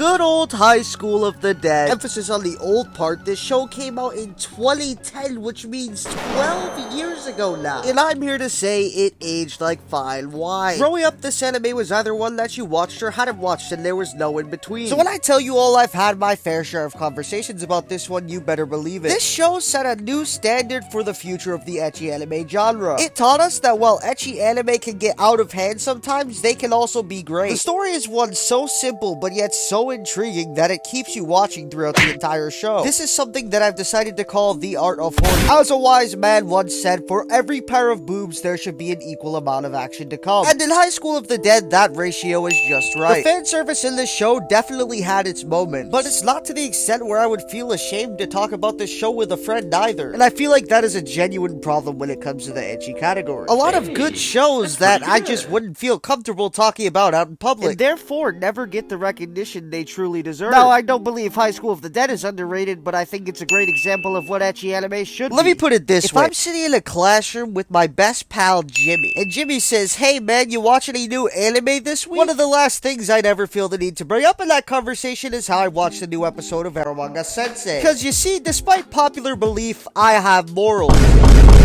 Good old High School of the Dead. Emphasis on the old part, this show came out in 2010, which means 12 years ago now. And I'm here to say it aged like fine wine. Growing up, this anime was either one that you watched or hadn't watched, and there was no in between. So when I tell you all I've had my fair share of conversations about this one, you better believe it. This show set a new standard for the future of the ecchi anime genre. It taught us that while ecchi anime can get out of hand sometimes, they can also be great. The story is one so simple but yet so intriguing that it keeps you watching throughout the entire show. This is something that I've decided to call the art of horror. As a wise man once said, for every pair of boobs there should be an equal amount of action to come. And in High School of the Dead, that ratio is just right. The fan service in this show definitely had its moments, but it's not to the extent where I would feel ashamed to talk about this show with a friend either. And I feel like that is a genuine problem when it comes to the ecchi category. A lot of good shows that I just wouldn't feel comfortable talking about out in public, and therefore never get the recognition they truly deserve. Now, I don't believe High School of the Dead is underrated, but I think it's a great example of what ecchi anime should be. Let me put it this way. If I'm sitting in a classroom with my best pal Jimmy, and Jimmy says, "Hey man, you watch any new anime this week?" One of the last things I'd ever feel the need to bring up in that conversation is how I watched the new episode of Eromanga Sensei. Because you see, despite popular belief, I have morals.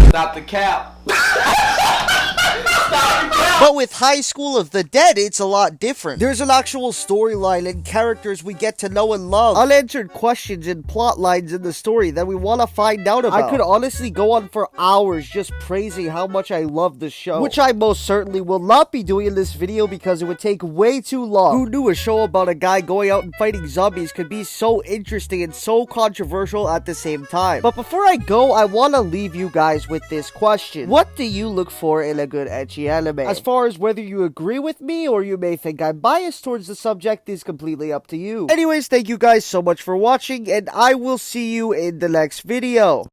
Stop the cap. But with High School of the Dead, it's a lot different. There's an actual storyline and characters we get to know and love. Unanswered questions and plot lines in the story that we want to find out about. I could honestly go on for hours just praising how much I love the show, which I most certainly will not be doing in this video because it would take way too long. Who knew a show about a guy going out and fighting zombies could be so interesting and so controversial at the same time? But before I go, I want to leave you guys with this question. What do you look for in a good ecchi anime? As far as whether you agree with me or you may think I'm biased towards the subject is completely up to you. Anyways, thank you guys so much for watching, and I will see you in the next video.